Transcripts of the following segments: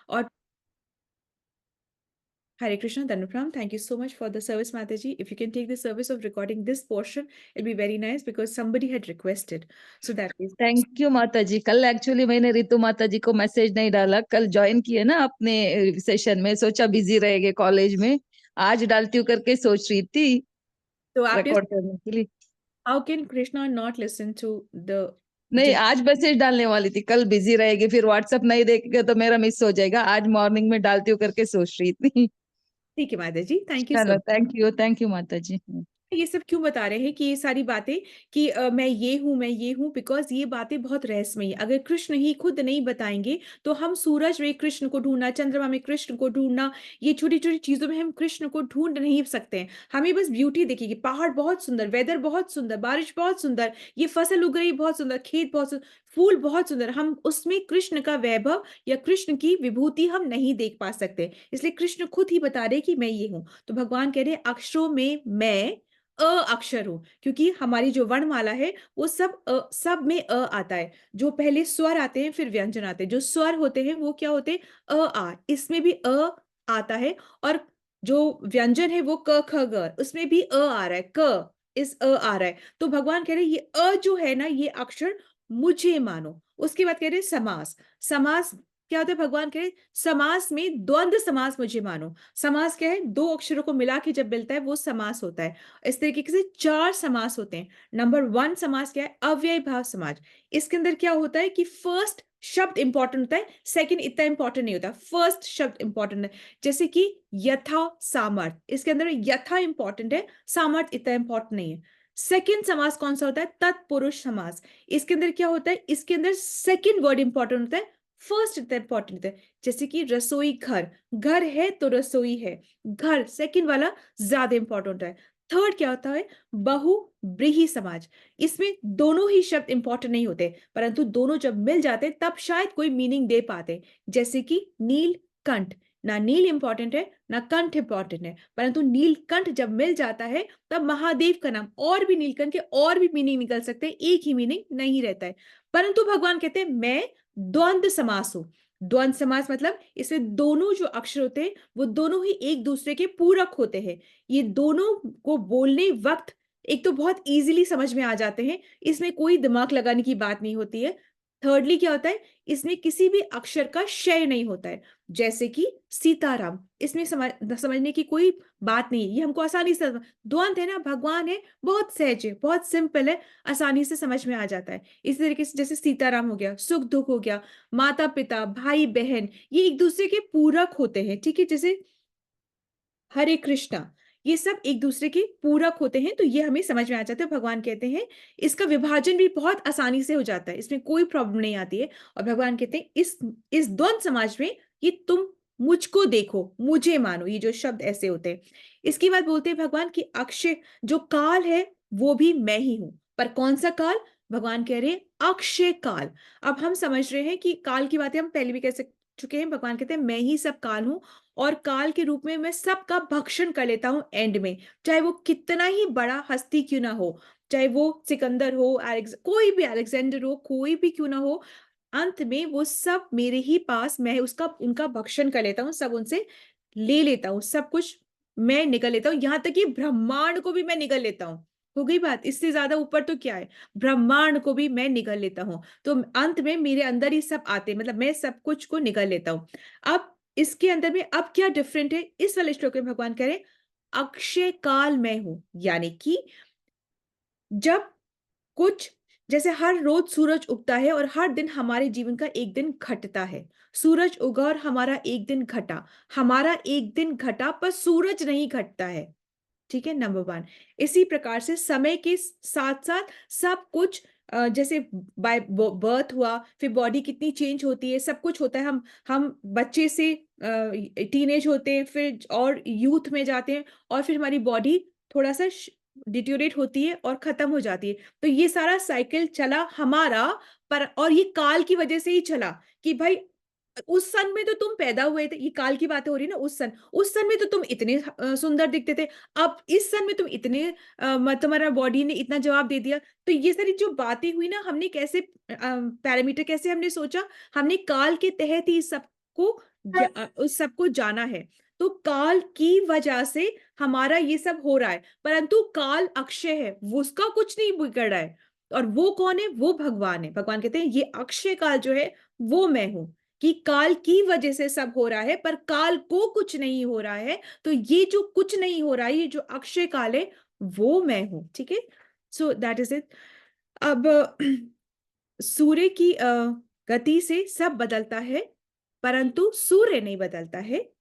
or Hare Krishna Danapram. Thank you so much for the service, Mataji. If you can take the service of recording this portion, it'll be very nice because somebody had requested. So that is. Thank you माता जी। कल actually मैंने रितु माता जी को message नहीं डाला, कल join किए ना अपने सेशन में, सोचा बिजी रहेंगे कॉलेज में, आज डालती हूँ करके सोच रही थी तो आप रिकॉर्ड करने के लिए। How can Krishna not listen to the नहीं, आज मैसेज डालने वाली थी, कल बिजी रहेगी, फिर व्हाट्सएप नहीं देखेगा तो मेरा मिस हो जाएगा, आज मॉर्निंग में डालती हूँ करके सोच रही थी। ठीक है माता जी, थैंक यू चलो, सो थैंक यू माता जी। ये सब क्यों बता रहे हैं कि ये सारी बातें कि मैं ये हूँ बिकॉज ये बातें बहुत रहस्यमयी है। अगर कृष्ण ही खुद नहीं बताएंगे तो हम सूरज में कृष्ण को ढूंढना, चंद्रमा में कृष्ण को ढूंढना, ये छोटी छोटी चीजों में हम कृष्ण को ढूंढ नहीं सकते हैं। हमें बस ब्यूटी दिखेगी, पहाड़ बहुत सुंदर, वेदर बहुत सुंदर, बारिश बहुत सुंदर, ये फसल उग रही बहुत सुंदर, खेत बहुत सुंदर, फूल बहुत सुंदर, हम उसमें कृष्ण का वैभव या कृष्ण की विभूति हम नहीं देख पा सकते। इसलिए कृष्ण खुद ही बता रहे कि मैं ये हूं। तो भगवान कह रहे अक्षरों में मैं अक्षर हूं, क्योंकि हमारी जो वर्णमाला है वो सब में आता है। जो पहले स्वर आते हैं फिर व्यंजन आते हैं, जो स्वर होते हैं वो क्या होते हैं आ, इसमें भी आता है। और जो व्यंजन है वो क ख ग, उसमें भी आ रहा है, क इस आ रहा है। तो भगवान कह रहे ये जो है ना, ये अक्षर मुझे मानो। उसके बाद कह रहे समास। समास क्या होता है? भगवान कह रहे समास में द्वंद्व समास मुझे मानो। समास क्या है? दो अक्षरों को मिला के जब मिलता है वो समास होता है। इस तरीके से चार समास होते हैं। नंबर 1 समास क्या है? अव्यय भाव समास। इसके अंदर क्या होता है कि फर्स्ट शब्द इंपॉर्टेंट होता है, सेकंड इतना इंपॉर्टेंट नहीं होता, फर्स्ट शब्द इंपॉर्टेंट है। जैसे कि यथा सामर्थ, इसके अंदर यथा इंपॉर्टेंट है, सामर्थ इतना इंपॉर्टेंट नहीं है। सेकंड समास कौन सा होता है? तत्पुरुष समास। इसके अंदर क्या होता है? इसके अंदर सेकंड वर्ड इंपॉर्टेंट होता है, फर्स्ट इतना इंपॉर्टेंट होता है। जैसे कि रसोई घर, घर है तो रसोई है, घर सेकंड वाला ज्यादा इंपॉर्टेंट होता है। थर्ड क्या होता है? बहु ब्रीही समाज। इसमें दोनों ही शब्द इंपॉर्टेंट नहीं होते, परंतु दोनों जब मिल जाते तब शायद कोई मीनिंग दे पाते। जैसे कि नीलकंठ, ना नील इंपॉर्टेंट है ना कंठ इंपॉर्टेंट है, परंतु नीलकंठ जब मिल जाता है तब महादेव का नाम, और भी नीलकंठ के और भी मीनिंग निकल सकते हैं, एक ही मीनिंग नहीं रहता है। परंतु भगवान कहते हैं मैं द्वंद्व समास हूं। द्वंद्व समास मतलब इसमें दोनों जो अक्षर होते हैं वो दोनों ही एक दूसरे के पूरक होते हैं। ये दोनों को बोलने वक्त एक तो बहुत इजीली समझ में आ जाते हैं, इसमें कोई दिमाग लगाने की बात नहीं होती है। थर्डली क्या होता है? इसमें किसी भी अक्षर का क्षय नहीं होता है। जैसे कि सीताराम, इसमें समझने की कोई बात नहीं है, ये हमको आसानी से द्वंद्व है ना, भगवान है, बहुत सहज है, बहुत सिंपल है, आसानी से समझ में आ जाता है। इसी तरीके से जैसे सीताराम हो गया, सुख दुख हो गया, माता पिता भाई बहन, ये एक दूसरे के पूरक होते हैं। ठीक है, जैसे हरे कृष्णा, ये सब एक दूसरे के पूरक होते हैं, तो ये हमें समझ में आ जाता है। भगवान कहते हैं इसका विभाजन भी बहुत आसानी से हो जाता है, इसमें कोई प्रॉब्लम नहीं आती है। और भगवान कहते हैं इस द्वंद समाज में ये तुम मुझको देखो, मुझे मानो, ये जो शब्द ऐसे होते हैं। इसकी बात बोलते हैं भगवान की अक्षय जो काल है वो भी मैं ही हूं। पर कौन सा काल? भगवान कह रहे हैं अक्षय काल। अब हम समझ रहे हैं कि काल की बातें हम पहले भी कह चुके हैं। भगवान कहते हैं मैं ही सब काल हूं, और काल के रूप में मैं सबका भक्षण कर लेता हूं एंड में, चाहे वो कितना ही बड़ा हस्ती क्यों ना हो, चाहे वो सिकंदर हो, कोई भी अलेक्जेंडर हो, कोई भी क्यों ना हो, अंत में वो सब मेरे ही पास, मैं उसका उनका भक्षण कर लेता हूँ, सब उनसे ले लेता हूँ, सब कुछ मैं निगल लेता हूँ, यहां तक कि ब्रह्मांड को भी मैं निगल लेता हूँ। हो गई बात, इससे ज्यादा ऊपर तो क्या है? ब्रह्मांड को भी मैं निगल लेता हूँ। तो अंत में मेरे अंदर ही सब आते, मतलब मैं सब कुछ को निगल लेता हूँ। अब इसके अंदर में अब क्या डिफरेंट है? इस वाले श्लोक में भगवान कह रहे अक्षय काल मैं हूं, यानी कि जब कुछ, जैसे हर रोज सूरज उगता है और हर दिन हमारे जीवन का एक दिन घटता है। सूरज उगा और हमारा एक दिन घटा, हमारा एक दिन घटा पर सूरज नहीं घटता है। ठीक है, नंबर 1। इसी प्रकार से समय के साथ साथ सब कुछ, जैसे बाय बर्थ हुआ, फिर बॉडी कितनी चेंज होती है, सब कुछ होता है। हम बच्चे से टीनेज होते हैं, फिर और यूथ में जाते हैं, और फिर हमारी बॉडी थोड़ा सा डिट्योरेट होती है और खत्म हो जाती है। तो ये सारा साइकिल चला हमारा, पर और ये काल की वजह से ही चला कि भाई उस सन में तो तुम पैदा हुए थे, ये काल की बातें हो रही ना, उस सन में तो तुम इतने सुंदर दिखते थे, अब इस सन में तुम इतने तुम्हारा बॉडी ने इतना जवाब दे दिया। तो ये सारी जो बातें हुई ना, हमने कैसे पैरामीटर कैसे हमने सोचा, हमने काल के तहत ही सब उस सबको जाना है। तो काल की वजह से हमारा ये सब हो रहा है, परंतु काल अक्षय है, वो उसका कुछ नहीं बिगड़ रहा है। और वो कौन है? वो भगवान है। भगवान कहते हैं ये अक्षय काल जो है वो मैं हूं, कि काल की वजह से सब हो रहा है पर काल को कुछ नहीं हो रहा है। तो ये जो कुछ नहीं हो रहा है, ये जो अक्षय काल है, वो मैं हूं। ठीक है, सो दैट इज इट। अब सूर्य की गति से सब बदलता है, परंतु सूर्य नहीं बदलता है।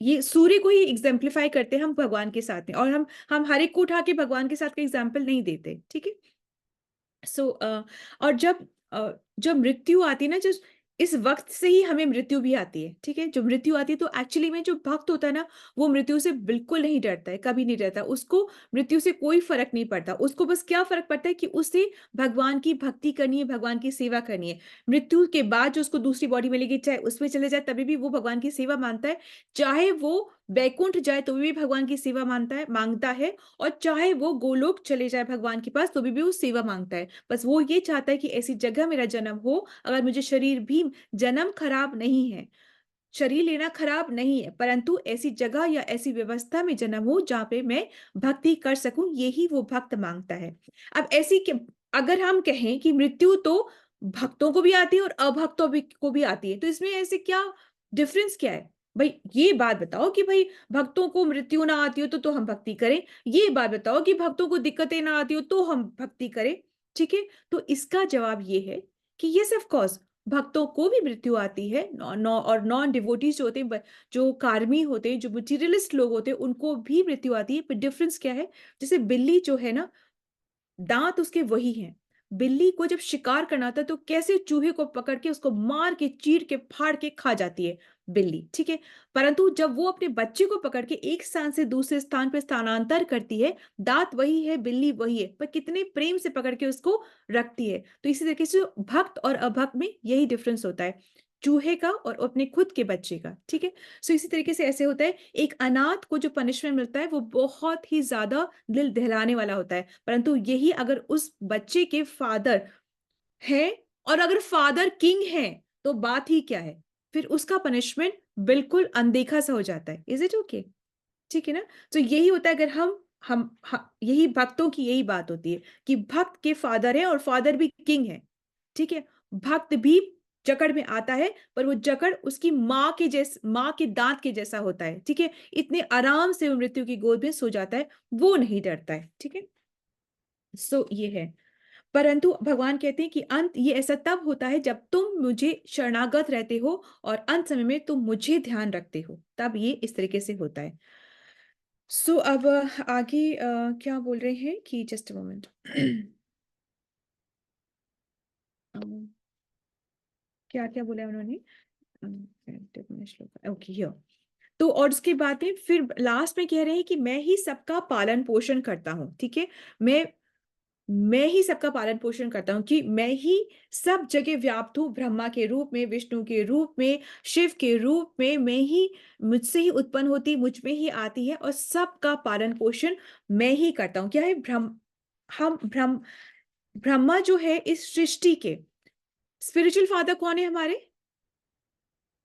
ये सूर्य को ही एग्जाम्प्लीफाई करते हैं हम भगवान के साथ में, और हम हर एक को उठा के भगवान के साथ का एग्जाम्पल नहीं देते। ठीक है, सो और जब मृत्यु आती है ना, जिस इस वक्त से ही हमें मृत्यु भी आती है। ठीक है, जो मृत्यु आती है तो एक्चुअली में जो भक्त होता है ना, वो मृत्यु से बिल्कुल नहीं डरता है, कभी नहीं डरता। उसको मृत्यु से कोई फर्क नहीं पड़ता। उसको बस क्या फर्क पड़ता है कि उसे भगवान की भक्ति करनी है, भगवान की सेवा करनी है। मृत्यु के बाद जो उसको दूसरी बॉडी मिलेगी, चाहे उसमें चले जाए तभी भी वो भगवान की सेवा मानता है, चाहे वो बैकुंठ जाए तो भी भगवान की सेवा मांगता है, और चाहे वो गोलोक चले जाए भगवान के पास तो भी वो सेवा मांगता है। बस वो ये चाहता है कि ऐसी जगह मेरा जन्म हो, अगर मुझे शरीर भी, जन्म खराब नहीं है, शरीर लेना खराब नहीं है, परंतु ऐसी जगह या ऐसी व्यवस्था में जन्म हो जहां पे मैं भक्ति कर सकूं, यही वो भक्त मांगता है। अब अगर हम कहें कि मृत्यु तो भक्तों को भी आती है और अभक्तों को भी आती है, तो इसमें ऐसे क्या डिफरेंस क्या है? भाई ये बात बताओ कि भाई भक्तों को मृत्यु ना आती हो तो हम भक्ति करें, ये बात बताओ कि भक्तों को दिक्कतें ना आती हो तो हम भक्ति करें। ठीक है, तो इसका जवाब ये है कि यस ऑफ कोर्स, भक्तों को भी मृत्यु आती है। और नॉन डिवोटीज जो होते हैं, जो कार्मी होते हैं, जो मटीरियलिस्ट लोग होते हैं, उनको भी मृत्यु आती है। पर डिफरेंस क्या है? जैसे बिल्ली जो है ना, दांत उसके वही हैं। बिल्ली को जब शिकार करना होता है तो कैसे चूहे को पकड़ के उसको मार के चीर के फाड़ के खा जाती है बिल्ली। ठीक है, परंतु जब वो अपने बच्चे को पकड़ के एक स्थान से दूसरे स्थान पर स्थानांतर करती है, दांत वही है, बिल्ली वही है, पर कितने प्रेम से पकड़ के उसको रखती है। तो इसी तरीके से भक्त और अभक्त में यही डिफरेंस होता है, चूहे का और अपने खुद के बच्चे का। ठीक है, सो इसी तरीके से ऐसे होता है, एक अनाथ को जो पनिशमेंट मिलता है वो बहुत ही ज्यादा दिल दहलाने वाला होता है, परंतु यही अगर उस बच्चे के फादर हैं, और अगर फादर किंग है, तो बात ही क्या है, फिर उसका पनिशमेंट बिल्कुल अनदेखा सा हो जाता है। Is it okay? ठीक है ना? तो यही होता है, अगर यही भक्तों की यही बात होती है कि भक्त के फादर है और फादर भी किंग है। ठीक है, भक्त भी जकड़ में आता है, पर वो जकड़ उसकी माँ के दांत के जैसा होता है। ठीक है, इतने आराम से वो मृत्यु की गोद में सो जाता है, वो नहीं डरता है। ठीक है, सो ये है। परंतु भगवान कहते हैं कि अंत ये ऐसा तब होता है जब तुम मुझे शरणागत रहते हो और अंत समय में तुम मुझे ध्यान रखते हो, तब ये इस तरीके से होता है। सो अब आगे क्या बोल रहे हैं कि जस्ट अ मोमेंट। क्या क्या बोला उन्होंने? Okay, here. तो और उसके बाद में फिर लास्ट में कह रहे हैं कि मैं ही सबका पालन पोषण करता हूँ। ठीक है, मैं मैं ही सबका पालन पोषण करता हूँ, कि मैं ही सब जगह व्याप्त हूँ, ब्रह्मा के रूप में, विष्णु के रूप में, शिव के रूप में। मैं ही, मुझसे ही उत्पन्न होती, मुझ में ही आती है, और सबका पालन पोषण मैं ही करता हूँ। क्या है? ब्रह्मा जो है इस सृष्टि के स्पिरिचुअल फादर कौन है हमारे?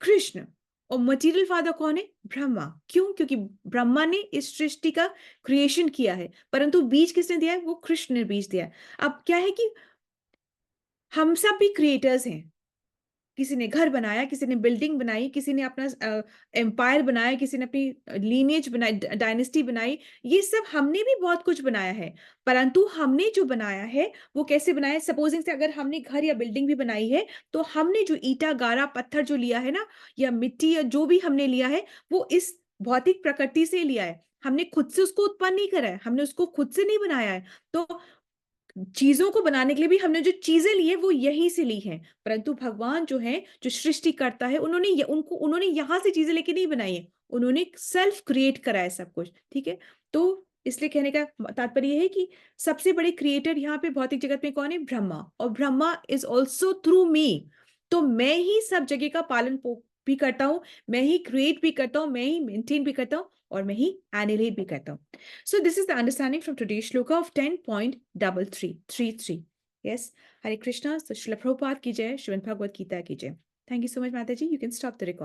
कृष्ण। और मटेरियल फादर कौन है? ब्रह्मा। क्यों? क्योंकि ब्रह्मा ने इस सृष्टि का क्रिएशन किया है, परंतु बीज किसने दिया है? वो कृष्ण ने बीज दिया है। अब क्या है कि हम सब भी क्रिएटर्स हैं। किसी ने घर बनाया, किसी ने बिल्डिंग बनाई, किसी ने अपना एम्पायर बनाया, किसी ने अपनी लीनिएज बनाई, डायनेस्टी बनाई। ये सब हमने भी बहुत कुछ बनाया है, परंतु हमने जो बनाया है वो कैसे बनाया है? सपोजिंग से अगर हमने घर या बिल्डिंग भी बनाई है, तो हमने जो ईटा गारा पत्थर जो लिया है ना, या मिट्टी या जो भी हमने लिया है, वो इस भौतिक प्रकृति से लिया है। हमने खुद से उसको उत्पन्न नहीं करा है, हमने उसको खुद से नहीं बनाया है। तो चीजों को बनाने के लिए भी हमने जो चीजें ली है वो यहीं से ली है, परंतु भगवान जो है, जो सृष्टि करता है, उन्होंने यहां से चीजें लेके नहीं बनाई है, उन्होंने सेल्फ क्रिएट करा है सब कुछ। ठीक है, तो इसलिए कहने का तात्पर्य है कि सबसे बड़े क्रिएटर यहाँ पे भौतिक जगत में कौन है? ब्रह्मा। और ब्रह्मा इज ऑल्सो थ्रू मी। तो मैं ही सब जगह का भी करता हूँ, मैं ही क्रिएट भी करता हूँ, मैं ही मेंटेन भी करता हूँ, और मैं ही एनिलेट भी करता हूँ। So this is the understanding from today's shloka of 10.3333. Yes, Hare Krishna. So Srila Prabhupada की जय, श्रीमद् भगवद गीता की जय। थैंक यू सो मच माता जी, you can stop the recording.